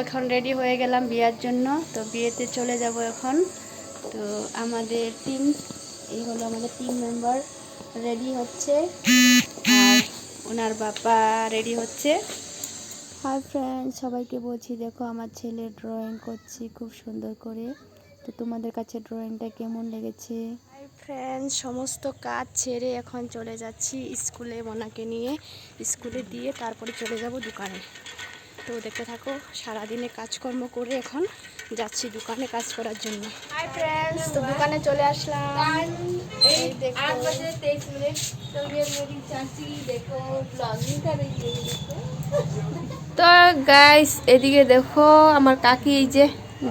এখন রেডি হয়ে গেলাম বিয়ের জন্য। তো বিয়েতে চলে যাব এখন। তো আমাদের টিম, এই হলো আমাদের টিম মেম্বার রেডি হচ্ছে, আর ওনার বাবা রেডি হচ্ছে। হাই ফ্রেন্ডস, সবাইকে বলছি দেখো আমার ছেলে ড্রয়িং করছি খুব সুন্দর করে। তো তোমাদের কাছে ড্রয়িংটা কেমন লেগেছে? হাই ফ্রেন্ডস, সমস্ত কাজ ছেড়ে এখন চলে যাচ্ছি স্কুলে, ওনাকে নিয়ে স্কুলে দিয়ে তারপরে চলে যাব দোকানে। তো দেখতে থাকো, সারাদিনে কাজকর্ম করে এখন যাচ্ছি দোকানে কাজ করার জন্য। হাই ফ্রেন্ডস, তো দোকানে চলে আসলাম। এই দেখো 8:23 तो ये मेरी चाची देखो ब्लॉगिंग कर रही है। देखो তো গাইস, এদিকে দেখো আমার কাকি এই যে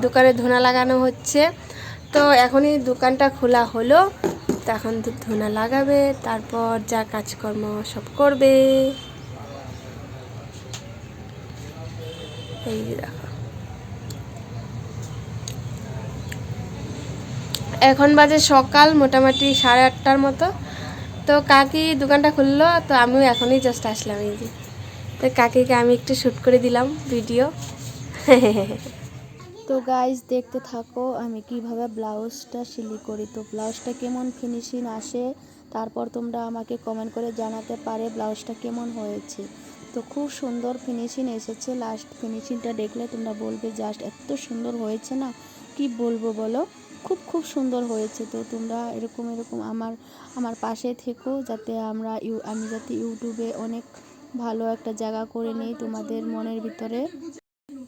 দোকানে ধুনা লাগানো হচ্ছে। তো এখনই দোকানটা খোলা হলো, তো এখন ধুনা লাগাবে, তারপর যা কাজকর্ম সব করবে। এই দেখো এখন বাজে সকাল মোটামুটি 8:30টার মতো। তো কাকি দোকানটা খুললো, তো আমিও এখনই জাস্ট আসলাম। এই যে তো কাকিকে আমি একটু শ্যুট করে দিলাম ভিডিও। তো গাইস দেখতে থাকো আমি কিভাবে ব্লাউজটা সিলি করি। তো ব্লাউজটা কেমন ফিনিশিং আসে তারপর তোমরা আমাকে কমেন্ট করে জানাতে পারে ব্লাউজটা কেমন হয়েছে। তো খুব সুন্দর ফিনিশিং এসেছে, লাস্ট ফিনিশিংটা দেখলে তোমরা বলবে জাস্ট এত সুন্দর হয়েছে না, কি বলবো বলো, খুব সুন্দর হয়েছে। তো তোমরা এরকম আমার পাশে থেকো, যাতে আমি যাতে ইউটিউবে অনেক ভালো একটা জায়গা করে নিই তোমাদের মনের ভিতরে।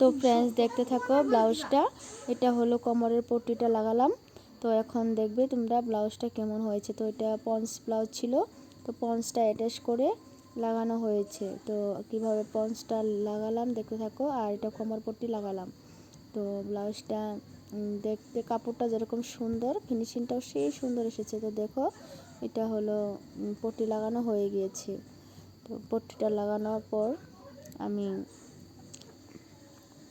তো ফ্রেন্ডস দেখতে থাকো ব্লাউজটা, এটা হলো কোমরের পট্টিটা লাগালাম। তো এখন দেখবে তোমরা ব্লাউজটা কেমন হয়েছে। তো এটা পন্স ব্লাউজ ছিল, তো পন্সটা অ্যাটাচ করে লাগানো হয়েছে। তো কিভাবে পন্সটা লাগালাম দেখতে থাকো, আর এটা কোমর পট্টি লাগালাম। তো ব্লাউজটা দেখতে কাপড়টা যেরকম সুন্দর, ফিনিশিংটাও সেই সুন্দর এসেছে। তো দেখো এটা হলো পট্টি লাগানো হয়ে গিয়েছে। তো পট্টিটা লাগানোর পর আমি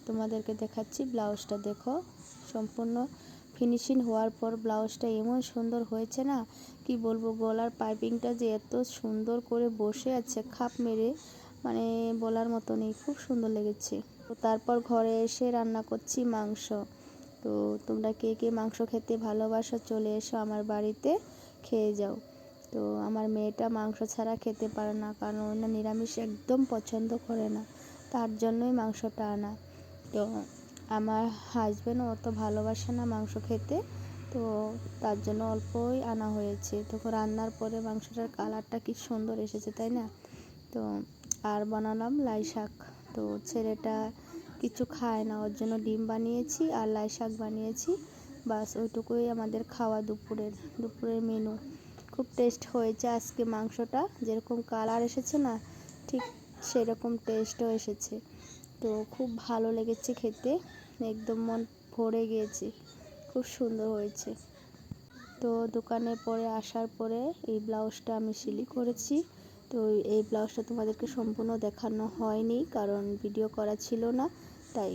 তোমাদেরকে দেখাচ্ছি ব্লাউজটা। দেখো সম্পূর্ণ ফিনিশিং হওয়ার পর ব্লাউজটা এমন সুন্দর হয়েছে না, কি বলবো, গলার পাইপিংটা যে এত সুন্দর করে বসে আছে খাপ মেরে, মানে বলার মতো নেই, খুব সুন্দর লেগেছে। তো তারপর ঘরে এসে রান্না করছি মাংস। তো তোমরা কে কে মাংস খেতে ভালোবাসো চলে এসো আমার বাড়িতে, খেয়ে যাও। তো আমার মেয়েটা মাংস ছাড়া খেতে পারে না, কারণ ওনা নিরামিষ একদম পছন্দ করে না, তার জন্যই মাংসটা আনা। তো আমার হাজব্যান্ডও অত ভালোবাসে না মাংস খেতে, তো তার জন্য অল্পই আনা হয়েছে। তো রান্নার পরে মাংসটার কালারটা কি সুন্দর এসেছে, তাই না? তো আর বানালাম লাই শাক। তো ছেলেটা কিছু খায় না, ওর জন্য ডিম বানিয়েছি আর লাই শাক বানিয়েছি, বাস ওইটুকুই আমাদের খাওয়া দুপুরের মেনু। খুব টেস্ট হয়েছে আজকে মাংসটা, যেরকম কালার এসেছে না ঠিক সেরকম টেস্টও এসেছে। তো খুব ভালো লেগেছে খেতে, একদম মন ভরে গিয়েছে, খুব সুন্দর হয়েছে। তো দোকানে পরে আসার পরে এই ব্লাউজটা আমি সিলি করেছি। তো এই ব্লাউজটা তোমাদেরকে সম্পূর্ণ দেখানো হয়নি, কারণ ভিডিও করা ছিল না, তাই।